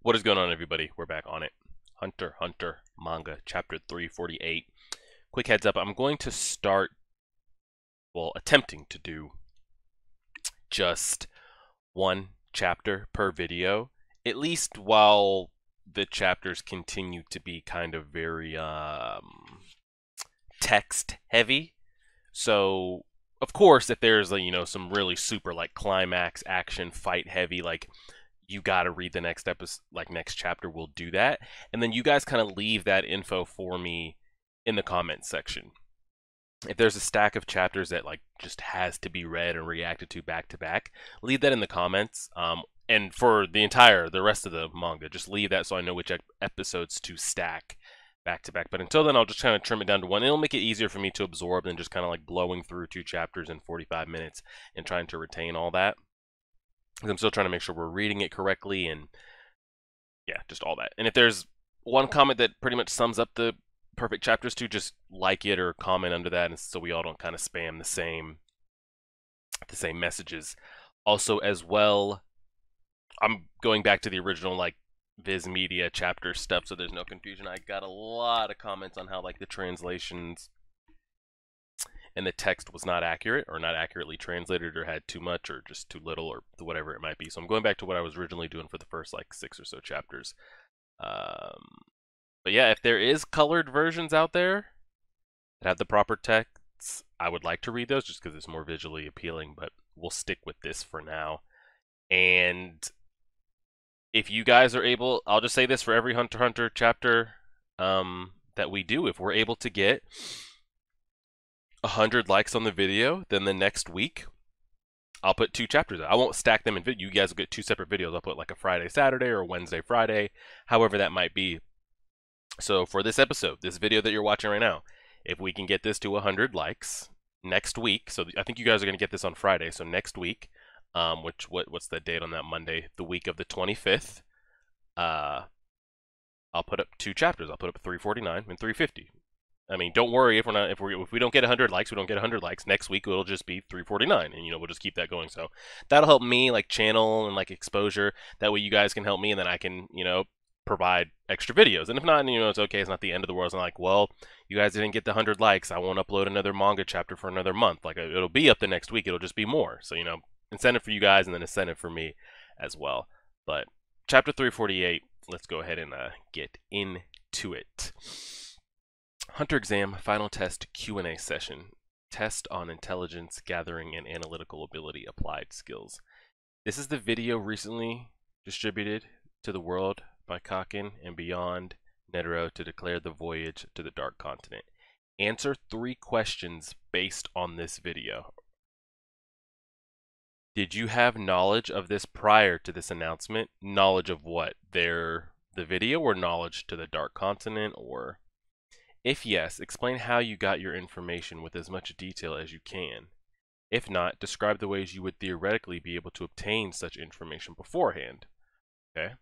What is going on, everybody? We're back on it. Hunter x Hunter manga, chapter 348. Quick heads up, I'm going to start, well, attempting to do just one chapter per video, at least while the chapters continue to be kind of very text heavy. So, of course, if there's some really super like climax action fight heavy, like you got to read the next episode, like next chapter, we'll do that. And then you guys kind of leave that info for me in the comments section. If there's a stack of chapters that like just has to be read and reacted to back, leave that in the comments. And for the rest of the manga, just leave that so I know which episodes to stack back to back. But until then, I'll just kind of trim it down to one. It'll make it easier for me to absorb than just kind of like blowing through two chapters in 45 minutes and trying to retain all that. I'm still trying to make sure we're reading it correctly and yeah, just all that. And if there's one comment that pretty much sums up the perfect chapters to, just like it or comment under that, and so we all don't kind of spam the same messages. Also, as well, I'm going back to the original like Viz Media chapter stuff, so there's no confusion. I got a lot of comments on how like the translations and the text was not accurate or not accurately translated or had too much or just too little or whatever it might be. So I'm going back to what I was originally doing for the first like 6 or so chapters. But yeah, if there is colored versions out there that have the proper texts, I would like to read those just because it's more visually appealing, but we'll stick with this for now. And if you guys are able, I'll just say this for every Hunter x Hunter chapter that we do, if we're able to get 100 likes on the video, then the next week I'll put 2 chapters out. I won't stack them in video. You guys will get 2 separate videos. I'll put like a Friday, Saturday, or Wednesday, Friday, however that might be. So for this episode, this video that you're watching right now, if we can get this to 100 likes next week, so I think you guys are going to get this on Friday, so next week, what's the date on that Monday? The week of the 25th. I'll put up 2 chapters. I'll put up 349 and 350. I mean, don't worry if we don't get 100 likes, we don't get 100 likes. Next week it'll just be 349, and we'll just keep that going. So that'll help me like channel and like exposure. That way you guys can help me, and then I can provide extra videos. And if not, it's okay. It's not the end of the world. It's not like, well, you guys didn't get the 100 likes. I won't upload another manga chapter for another month. Like it'll be up the next week. It'll just be more. So incentive for you guys, and then incentive for me as well. But chapter 348. Let's go ahead and get into it. Hunter exam final test Q&A session. Test on intelligence gathering and analytical ability applied skills. This is the video recently distributed to the world by Kaken and Beyond Netero to declare the voyage to the Dark Continent. Answer 3 questions based on this video. Did you have knowledge of this prior to this announcement? Knowledge of what? The video, or knowledge to the Dark Continent, or... If yes, explain how you got your information with as much detail as you can. If not, describe the ways you would theoretically be able to obtain such information beforehand. Okay?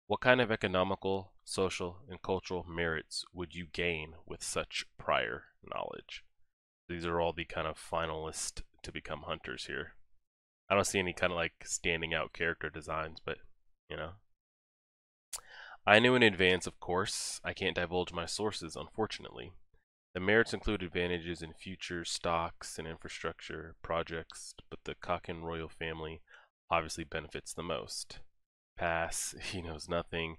What kind of economical, social, and cultural merits would you gain with such prior knowledge? These are all the kind of finalists to become hunters here. I don't see any kind of like standing out character designs, but I knew in advance, of course. I can't divulge my sources, unfortunately. The merits include advantages in future stocks and infrastructure projects, but the Kaken royal family obviously benefits the most. Pass. He knows nothing.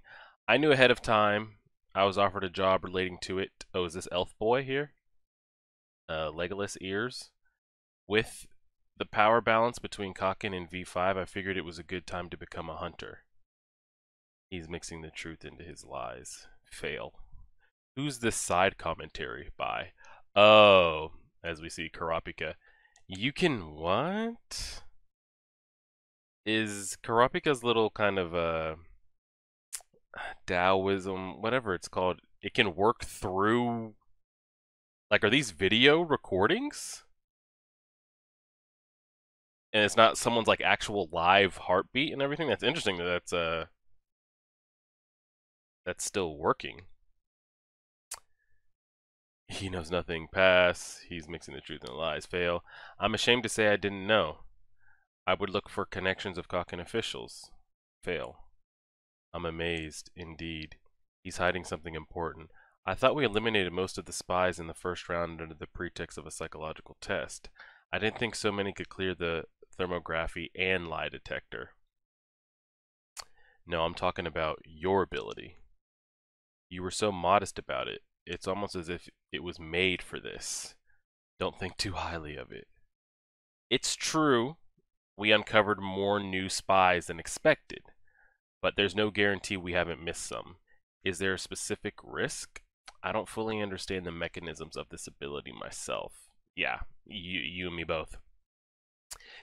I knew ahead of time. I was offered a job relating to it. Oh, is this elf boy here? Legolas ears. With the power balance between Kaken and V5, I figured it was a good time to become a hunter. He's mixing the truth into his lies. Fail. Who's this side commentary by? Oh, as we see, Kurapika. You can what? Is Kurapika's little kind of Taoism, whatever it's called, it can work through, like, are these video recordings? And it's not someone's like actual live heartbeat and everything? That's interesting that that's still working. He knows nothing. Pass. He's mixing the truth and the lies. Fail. I'm ashamed to say I didn't know. I would look for connections of Kaken officials. Fail. I'm amazed, indeed. He's hiding something important. I thought we eliminated most of the spies in the first round under the pretext of a psychological test. I didn't think so many could clear the thermography and lie detector. No, I'm talking about your ability. You were so modest about it. It's almost as if it was made for this. Don't think too highly of it. It's true, we uncovered more new spies than expected, but there's no guarantee we haven't missed some. Is there a specific risk? I don't fully understand the mechanisms of this ability myself. Yeah, you and me both.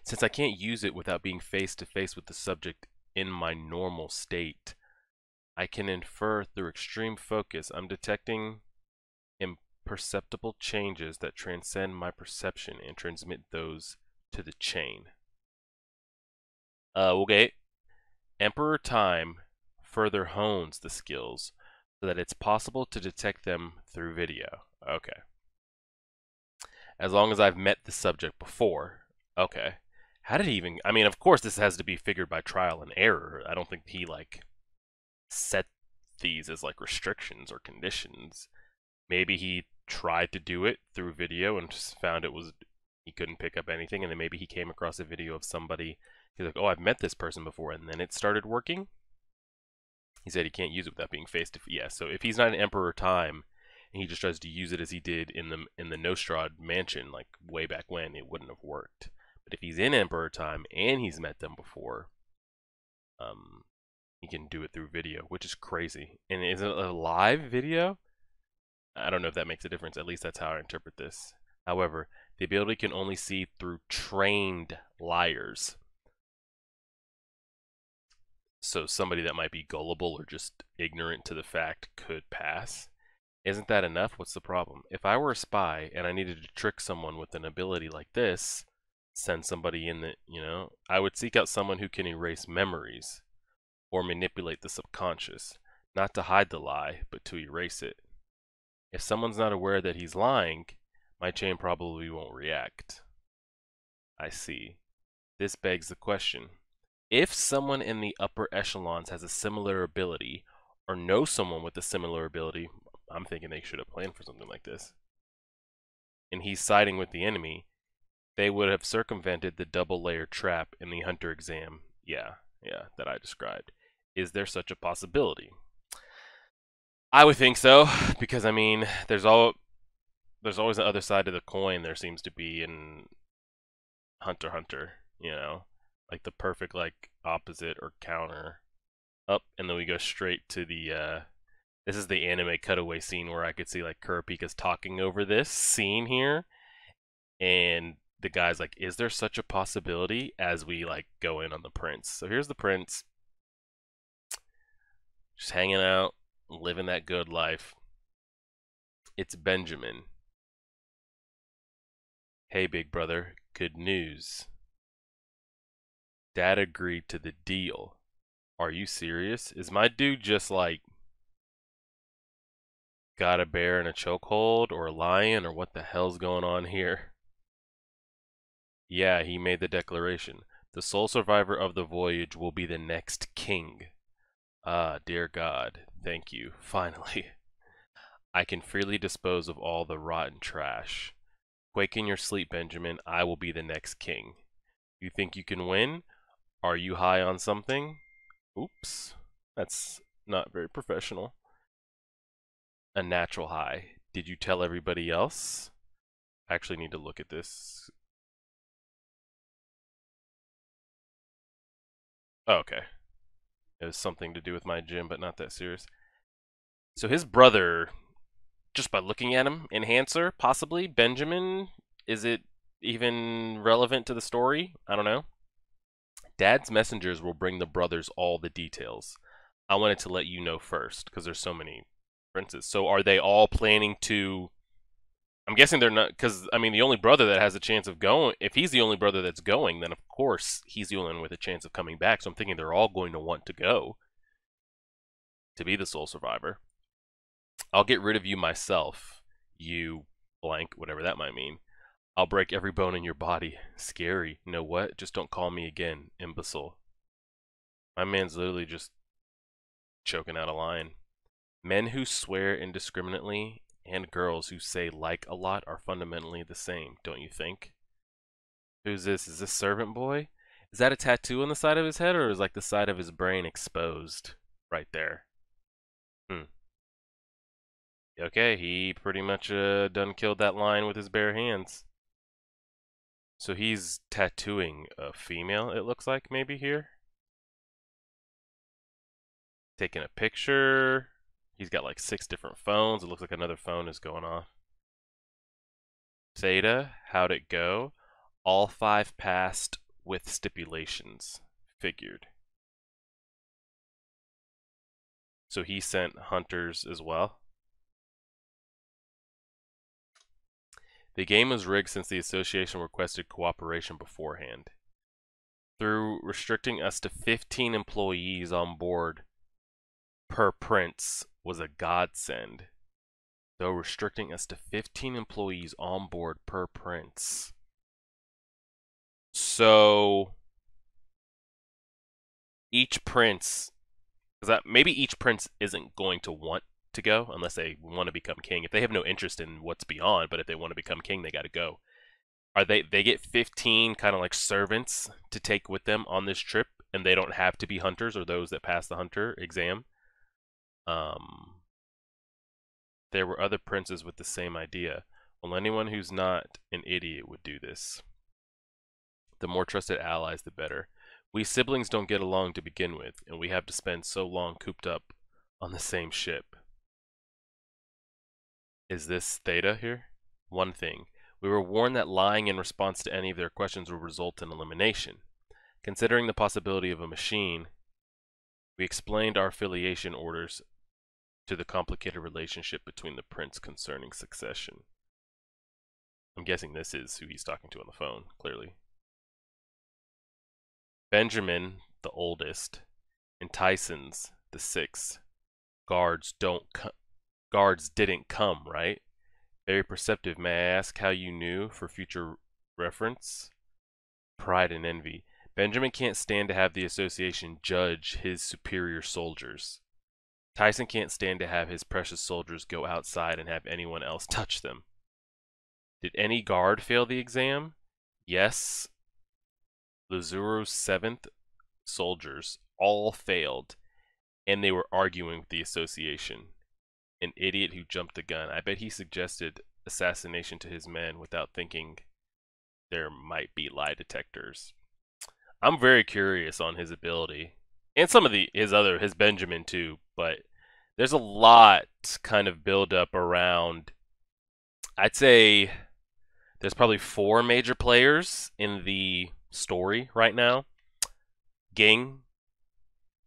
Since I can't use it without being face to face with the subject in my normal state, I can infer through extreme focus I'm detecting imperceptible changes that transcend my perception and transmit those to the chain. Okay. Emperor Time further hones the skills so that it's possible to detect them through video. Okay. As long as I've met the subject before. Okay. How did he even... I mean, of course this has to be figured by trial and error. I don't think he, like, set these as, like, restrictions or conditions. Maybe he tried to do it through video and just found it was... he couldn't pick up anything, and then maybe he came across a video of somebody... He's like, oh, I've met this person before, and then it started working? He said he can't use it without being face to face. Yeah, so if he's not an Emperor Time, and he just tries to use it as he did in the Nostrad mansion, like way back when, it wouldn't have worked. But if he's in Emperor Time and he's met them before, he can do it through video, which is crazy. And is it a live video? I don't know if that makes a difference. At least that's how I interpret this. However, the ability can only see through trained liars. So somebody that might be gullible or just ignorant to the fact could pass. Isn't that enough? What's the problem? If I were a spy and I needed to trick someone with an ability like this, send somebody in the, I would seek out someone who can erase memories or manipulate the subconscious, not to hide the lie, but to erase it. If someone's not aware that he's lying, my chain probably won't react. I see. This begs the question. If someone in the upper echelons has a similar ability, or knows someone with a similar ability, I'm thinking they should have planned for something like this, and he's siding with the enemy, they would have circumvented the double layer trap in the hunter exam, that I described. Is there such a possibility? I would think so, because I mean, there's always the other side of the coin. There seems to be in Hunter x Hunter, like the perfect like opposite or counter. Up, and then we go straight to the this is the anime cutaway scene where I could see like Kurapika's talking over this scene here, and the guy's like, is there such a possibility, as we like go in on the prince. So here's the prince, just hanging out, living that good life. It's Benjamin. Hey big brother, good news. Dad agreed to the deal. Are you serious? Is my dude just like got a bear in a chokehold or a lion, or what the hell's going on here? Yeah, he made the declaration. The sole survivor of the voyage will be the next king. Ah, dear God, thank you. Finally. I can freely dispose of all the rotten trash. Wake in your sleep, Benjamin. I will be the next king. You think you can win? Are you high on something? Oops. That's not very professional. A natural high. Did you tell everybody else? I actually need to look at this. Oh, okay. It was something to do with my gym, but not that serious. So his brother, just by looking at him, enhancer, possibly, Benjamin, is it even relevant to the story? I don't know. Dad's messengers will bring the brothers all the details. I wanted to let you know first, because there's so many princes. So are they all planning to... I'm guessing they're not, because, I mean, the only brother that has a chance of going, if he's the only brother that's going, then of course he's the only one with a chance of coming back. So I'm thinking they're all going to want to go to be the sole survivor. I'll get rid of you myself, you blank, whatever that might mean. I'll break every bone in your body. Scary. You know what? Just don't call me again, imbecile. My man's literally just choking out a line. Men who swear indiscriminately and girls who say like a lot are fundamentally the same, don't you think? Who's this? Is this Servant Boy? Is that a tattoo on the side of his head, or is like the side of his brain exposed right there? Hmm. Okay, he pretty much done killed that lion with his bare hands. So he's tattooing a female, it looks like, maybe here. Taking a picture. He's got like 6 different phones. It looks like another phone is going off. Theta, how'd it go? All 5 passed with stipulations. Figured. So he sent hunters as well. The game was rigged since the association requested cooperation beforehand. Through restricting us to 15 employees on board per prince was a godsend. Though restricting us to 15 employees on board per prince. So each prince, maybe each prince isn't going to want to go unless they want to become king. If they have no interest in what's beyond, but if they want to become king, they got to go. They get 15 kind of like servants to take with them on this trip, and they don't have to be hunters or those that pass the hunter exam. There were other princes with the same idea. Well, anyone who's not an idiot would do this. The more trusted allies, the better. We siblings don't get along to begin with, and we have to spend so long cooped up on the same ship. Is this Theta here? One thing. We were warned that lying in response to any of their questions would result in elimination. Considering the possibility of a machine, we explained our affiliation orders to the complicated relationship between the prince concerning succession. I'm guessing this is who he's talking to on the phone, clearly. Benjamin, the oldest, and Tyson's the 6th. Guards didn't come, right? Very perceptive. May I ask how you knew for future reference? Pride and envy. Benjamin can't stand to have the association judge his superior soldiers. Tyson can't stand to have his precious soldiers go outside and have anyone else touch them. Did any guard fail the exam? Yes. Lazuro's 7th soldiers all failed, and they were arguing with the association. An idiot who jumped the gun. I bet he suggested assassination to his men without thinking there might be lie detectors. I'm very curious on his ability, and some of his Benjamin too, but there's a lot kind of build up around. I'd say there's probably 4 major players in the story right now. Ging,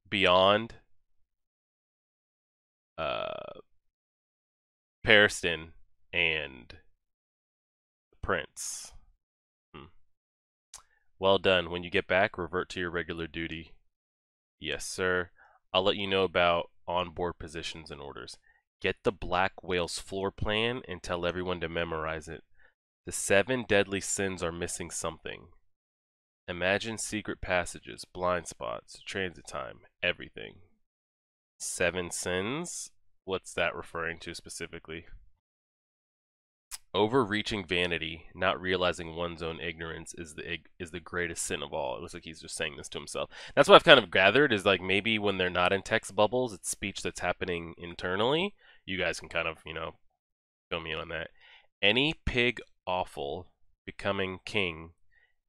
Beyond, Periston, and Prince. Well done. When you get back, revert to your regular duty. Yes, sir. I'll let you know about onboard positions and orders. Get the Black Whale's floor plan and tell everyone to memorize it. The 7 deadly sins are missing something. Imagine secret passages, blind spots, transit time, everything. 7 sins? What's that referring to specifically? Overreaching vanity, not realizing one's own ignorance, is the greatest sin of all. It looks like he's just saying this to himself. That's what I've kind of gathered, is like maybe when they're not in text bubbles, it's speech that's happening internally. You guys can kind of, fill me in on that. Any pig awful becoming king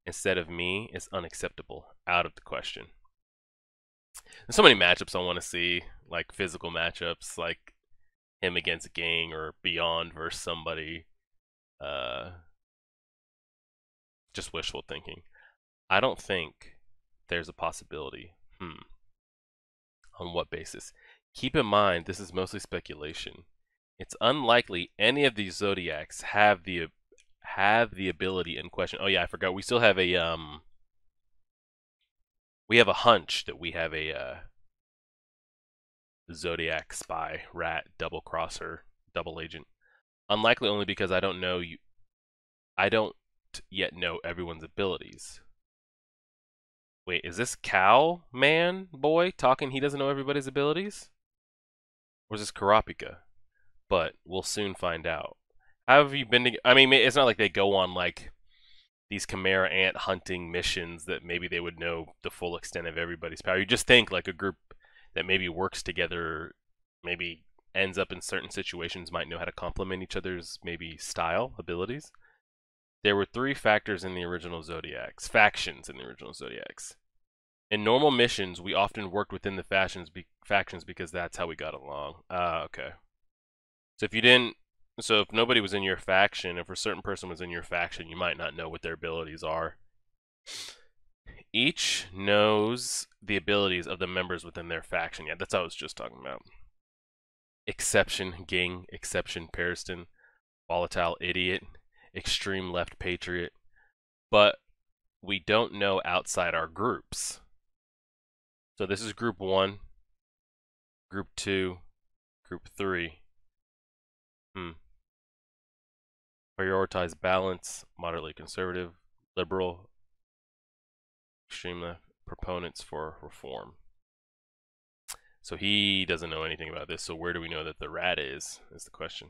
instead of me is unacceptable. Out of the question. There's so many matchups I want to see, like physical matchups, like him against Gang or Beyond versus somebody. Just wishful thinking. I don't think there's a possibility. On what basis? Keep in mind, this is mostly speculation. It's unlikely any of these zodiacs have the ability in question. Oh yeah, I forgot. We still have a we have a hunch that we have a zodiac spy, rat, double crosser, double agent. Unlikely only because I don't yet know everyone's abilities. Wait, is this Cow Man boy talking he doesn't know everybody's abilities? Or is this Kurapika? But we'll soon find out. How have you been to... I mean, it's not like they go on, like, these Chimera Ant hunting missions that maybe they would know the full extent of everybody's power. You just think, like, a group that maybe works together, maybe ends up in certain situations, might know how to complement each other's, maybe, style, abilities. There were 3 factors in the original Zodiacs. Factions in the original Zodiacs. In normal missions, we often worked within the factions because that's how we got along. Okay. So if you didn't, so if nobody was in your faction, if a certain person was in your faction, you might not know what their abilities are. Each knows the abilities of the members within their faction. Yeah, that's what I was just talking about. Exception Ging, Exception Periston, Volatile Idiot, Extreme Left Patriot. But we don't know outside our groups. So this is group 1, group 2, group 3. Prioritize balance, moderately conservative, liberal, extreme left, proponents for reform. So he doesn't know anything about this, so where do we know that the rat is the question.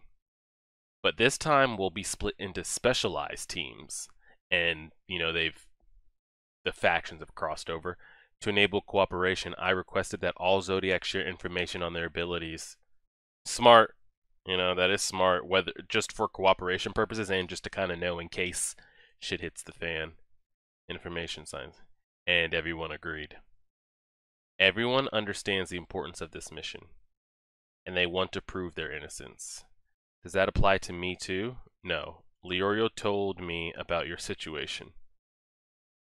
But this time we'll be split into specialized teams, and you know, the factions have crossed over. To enable cooperation, I requested that all Zodiacs share information on their abilities. Smart. You know, that is smart, whether just for cooperation purposes and just to kind of know in case shit hits the fan. Information signs. And everyone agreed. Everyone understands the importance of this mission, and they want to prove their innocence. Does that apply to me too? No. Leorio told me about your situation.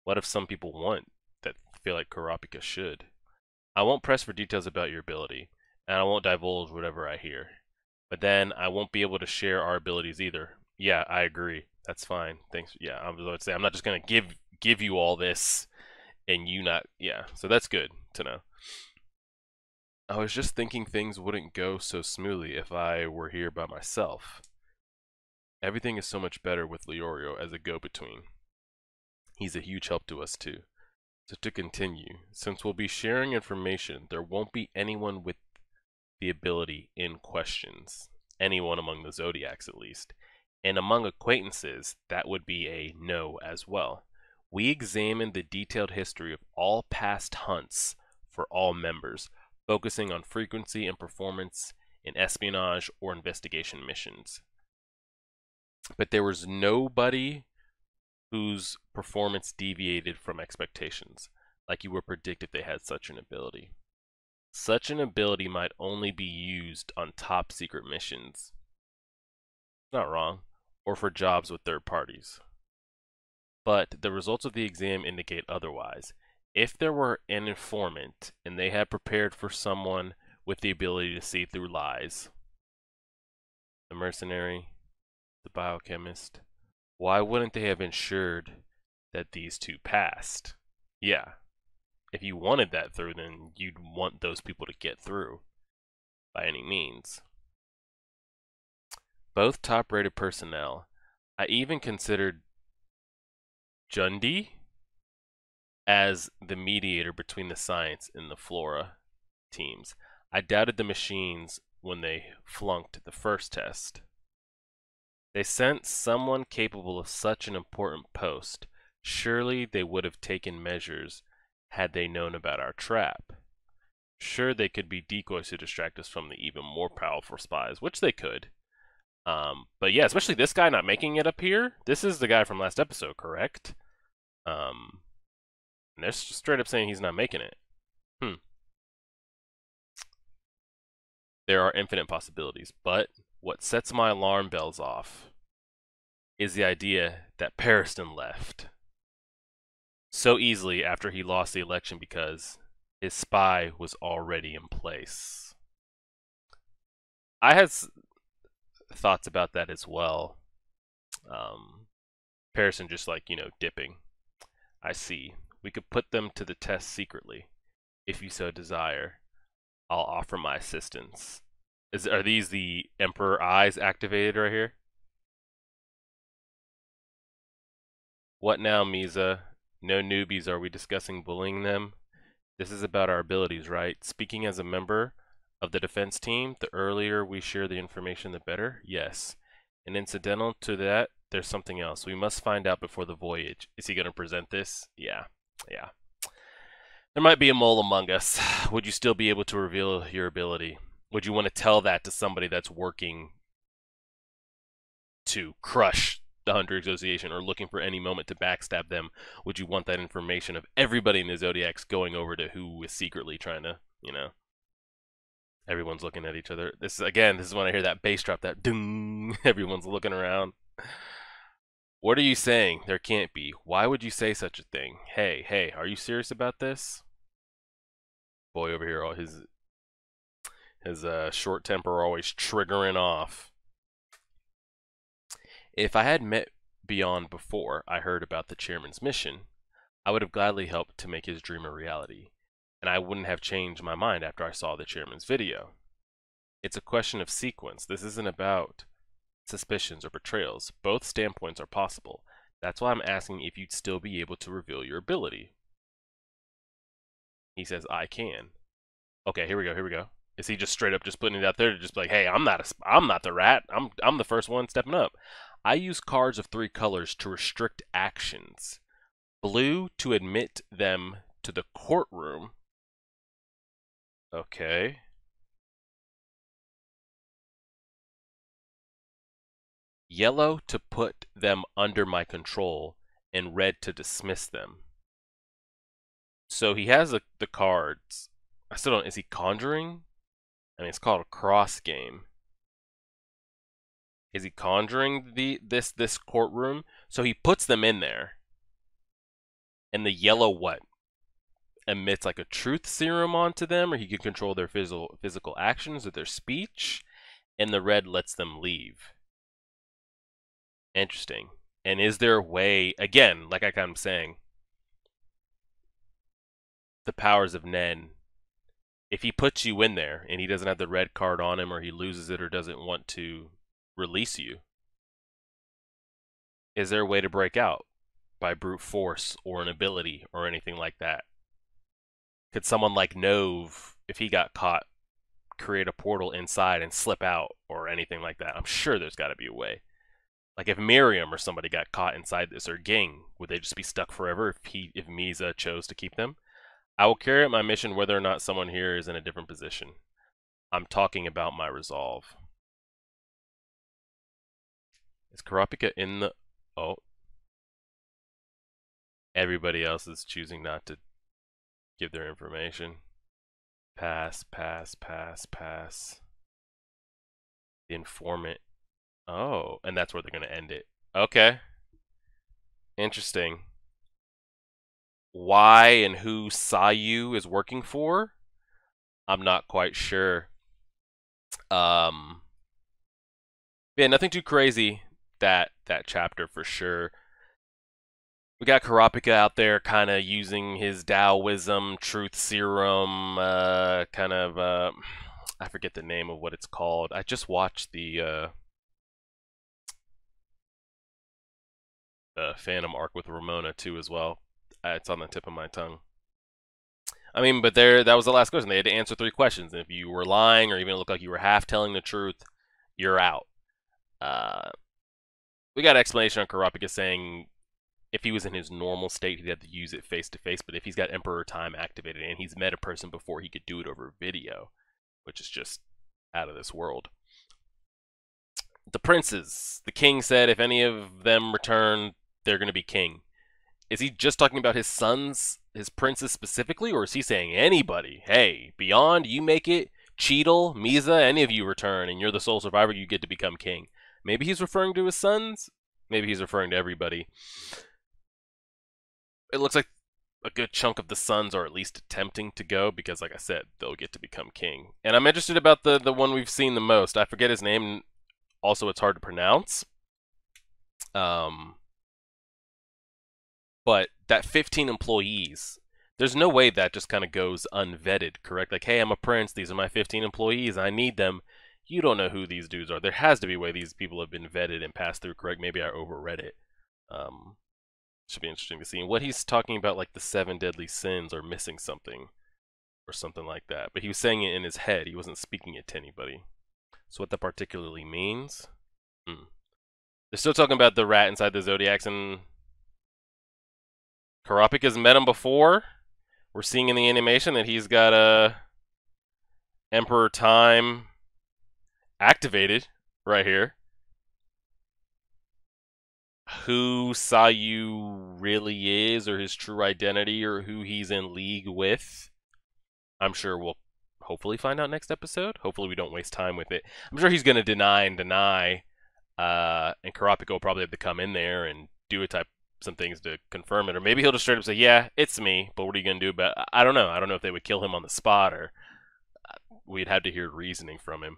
What if some people want that feel like Kurapika should? I won't press for details about your ability, and I won't divulge whatever I hear. But then I won't be able to share our abilities either. Yeah, I agree. That's fine. Thanks. Yeah, I was about to say I'm not just gonna give you all this and you not. Yeah, so that's good to know. I was just thinking things wouldn't go so smoothly if I were here by myself. Everything is so much better with Leorio as a go-between. He's a huge help to us too. So to continue, since we'll be sharing information, there won't be anyone with the ability in questions. Anyone among the Zodiacs, at least. And among acquaintances, that would be a no as well. We examined the detailed history of all past hunts for all members, focusing on frequency and performance in espionage or investigation missions. But there was nobody whose performance deviated from expectations, like you would predict if they had such an ability. Such an ability might only be used on top secret missions. Not wrong. Or for jobs with third parties. But the results of the exam indicate otherwise. If there were an informant and they had prepared for someone with the ability to see through lies, the mercenary, the biochemist, why wouldn't they have ensured that these two passed? Yeah. If you wanted that through, then you'd want those people to get through by any means. Both top-rated personnel. I even considered Jundi as the mediator between the science and the flora teams. I doubted the machines when they flunked the first test. They sent someone capable of such an important post. Surely they would have taken measures had they known about our trap. Sure, they could be decoys to distract us from the even more powerful spies, which they could. But yeah, especially this guy not making it up here. This is the guy from last episode, correct? And they're straight up saying he's not making it. There are infinite possibilities, but what sets my alarm bells off is the idea that Periston left so easily after he lost the election because his spy was already in place. I had thoughts about that as well. Periston just like, dipping. I see. We could put them to the test secretly, if you so desire. I'll offer my assistance. Are these the Emperor Eyes activated right here? What now, Misa? No newbies, are we discussing bullying them? This is about our abilities, right? Speaking as a member, of the defense team. The earlier we share the information, the better. Yes. And incidental to that, there's something else. We must find out before the voyage. Is he going to present this? Yeah. Yeah. There might be a mole among us. Would you still be able to reveal your ability? Would you want to tell that to somebody that's working to crush the Hunter Association or looking for any moment to backstab them? Would you want that information of everybody in the Zodiacs going over to who is secretly trying to, you know? Everyone's looking at each other. This is when I hear that bass drop, that ding. Everyone's looking around. What are you saying? There can't be. Why would you say such a thing? Hey, are you serious about this? Boy over here, all his short temper always triggering off. If I had met Beyond before I heard about the chairman's mission, I would have gladly helped to make his dream a reality, and I wouldn't have changed my mind after I saw the chairman's video. It's a question of sequence. This isn't about suspicions or betrayals. Both standpoints are possible. That's why I'm asking if you'd still be able to reveal your ability. He says, I can. Okay, here we go. Is he just straight up just putting it out there to just be like, hey, I'm not the rat. I'm the first one stepping up. I use cards of 3 colors to restrict actions. Blue to admit them to the courtroom. Okay. Yellow to put them under my control, and red to dismiss them. So he has the cards. I still don't. Is he conjuring? I mean, it's called a cross game. Is he conjuring this courtroom? So he puts them in there, and the yellow what? Emits like a truth serum onto them, or he can control their physical actions or their speech, and the red lets them leave. Interesting. And is there a way, again, like I kind of saying, the powers of Nen, if he puts you in there and he doesn't have the red card on him, or he loses it or doesn't want to release you, is there a way to break out by brute force or an ability or anything like that? Could someone like Nove, if he got caught, create a portal inside and slip out or anything like that? I'm sure there's got to be a way. Like if Miriam or somebody got caught inside this, or Ging, would they just be stuck forever if Misa chose to keep them? I will carry out my mission whether or not someone here is in a different position. I'm talking about my resolve. Is Kurapika in the... Oh. Everybody else is choosing not to give their information. Pass. The informant. Oh, and that's where they're going to end it. Okay. Interesting. Why and who Sayu is working for? I'm not quite sure. Yeah, nothing too crazy that chapter for sure. We got Kurapika out there kind of using his Taoism, truth serum, I forget the name of what it's called. I just watched the Phantom arc with Ramona too as well. It's on the tip of my tongue. I mean, but that was the last question. They had to answer 3 questions. And if you were lying or even looked like you were half telling the truth, you're out. We got an explanation on Kurapika saying if he was in his normal state, he'd have to use it face to face. But if he's got Emperor Time activated and he's met a person before, he could do it over video, which is just out of this world. The princes. The king said if any of them return, they're going to be king. Is he just talking about his sons, his princes specifically, or is he saying anybody? Hey, Beyond, you make it, Cheadle, Misa, any of you return, and you're the sole survivor, you get to become king. Maybe he's referring to his sons. Maybe he's referring to everybody. It looks like a good chunk of the sons are at least attempting to go, because like I said, they'll get to become king. And I'm interested about the one we've seen the most. I forget his name. Also, it's hard to pronounce. But that 15 employees, there's no way that just kind of goes unvetted, correct? Like, hey, I'm a prince. These are my 15 employees. I need them. You don't know who these dudes are. There has to be a way these people have been vetted and passed through, correct? Maybe I overread it. Should be interesting to see. And what he's talking about, like the 7 deadly sins, are missing something. or something like that. But he was saying it in his head. He wasn't speaking it to anybody. So what that particularly means? They're still talking about the rat inside the Zodiacs, and Kurapika's met him before. We're seeing in the animation that he's got Emperor Time activated right here. Who Sayu really is, or his true identity, or who he's in league with, I'm sure we'll hopefully find out next episode. Hopefully we don't waste time with it. I'm sure he's going to deny and deny, and Kurapika will probably have to come in there and do some things to confirm it, or maybe he'll just straight up say, yeah, it's me, but what are you going to do about it? I don't know. I don't know if they would kill him on the spot, or we'd have to hear reasoning from him.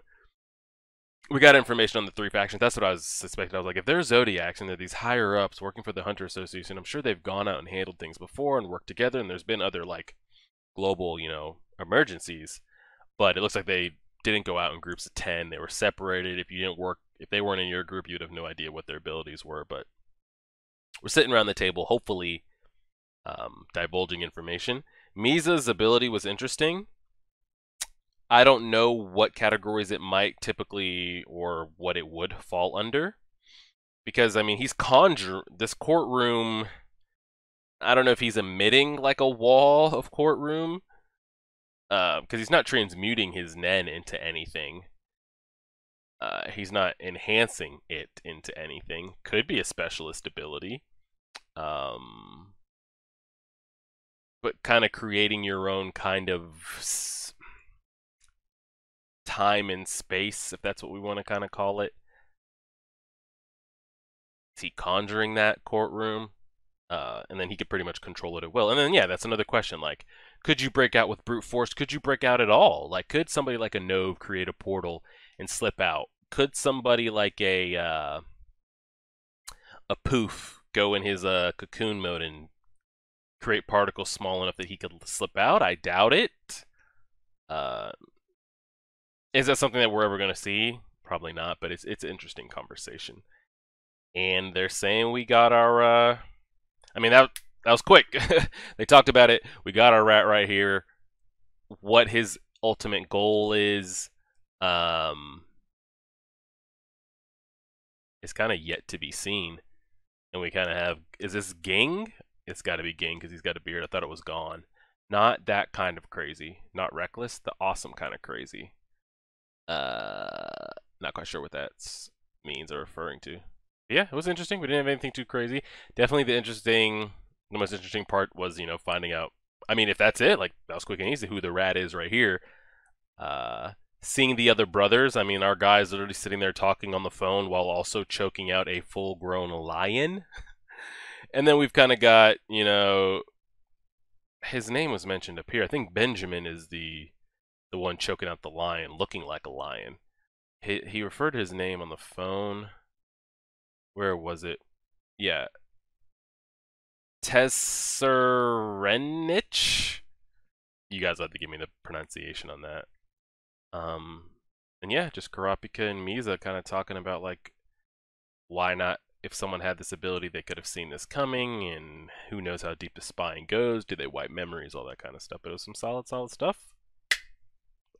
We got information on the 3 factions. That's what I was suspecting. I was like, if they're Zodiacs and they're these higher ups working for the Hunter Association, I'm sure they've gone out and handled things before and worked together, and there's been other like global, emergencies. But it looks like they didn't go out in groups of 10. They were separated. If they weren't in your group, you'd have no idea what their abilities were. But we're sitting around the table, hopefully divulging information. Misa's ability was interesting. I don't know what categories it might typically, or what it would fall under. Because, I mean, he's this courtroom, I don't know if he's emitting like a wall of courtroom. Because he's not transmuting his Nen into anything. He's not enhancing it into anything. Could be a specialist ability. But kind of creating your own kind of time and space, if that's what we want to kind of call it. Is he conjuring that courtroom? And then he could pretty much control it at will. And then, yeah, that's another question. Like, could you break out with brute force? Could you break out at all? Like, could somebody like a Nove create a portal and slip out? Could somebody like a Poof go in his cocoon mode and create particles small enough that he could slip out? I doubt it. Is that something that we're ever going to see? Probably not, but it's an interesting conversation. And they're saying we got our... I mean, that was quick. They talked about it. We got our rat right here. What his ultimate goal is kind of yet to be seen. And we kind of have... Is this Ging? It's got to be Ging because he's got a beard. I thought it was Gone. Not that kind of crazy. Not reckless. The awesome kind of crazy. Not quite sure what that means or referring to. But yeah, it was interesting. We didn't have anything too crazy. Definitely the most interesting part was, finding out. I mean, if that's it, like, that was quick and easy, who the rat is right here. Seeing the other brothers, I mean, our guy's literally sitting there talking on the phone while also choking out a full-grown lion. And then we've kind of got, his name was mentioned up here. I think Benjamin is the one choking out the lion, looking like a lion. He referred to his name on the phone. Where was it? Yeah. Tesserenich? You guys have to give me the pronunciation on that. And yeah, just Kurapika and Misa kind of talking about, like, why not? If someone had this ability, they could have seen this coming, and who knows how deep the spying goes. Do they wipe memories? All that kind of stuff. But it was some solid stuff.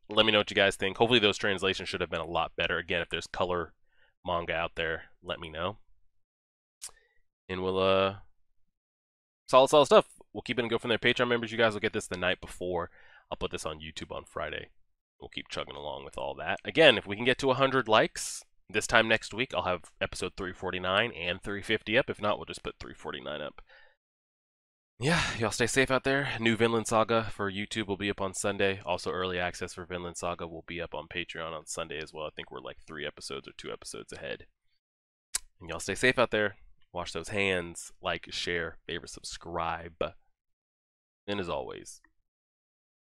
Let me know what you guys think. Hopefully those translations should have been a lot better. Again, if there's color manga out there, let me know. And we'll, solid stuff. We'll keep it and go from there. Patreon members, you guys will get this the night before. I'll put this on YouTube on Friday. We'll keep chugging along with all that. Again, if we can get to 100 likes, this time next week, I'll have episode 349 and 350 up. If not, we'll just put 349 up. Yeah, y'all stay safe out there. New Vinland Saga for YouTube will be up on Sunday. Also, early access for Vinland Saga will be up on Patreon on Sunday as well. I think we're like 3 episodes or 2 episodes ahead. And y'all stay safe out there. Wash those hands. Like, share, favorite, subscribe. And as always,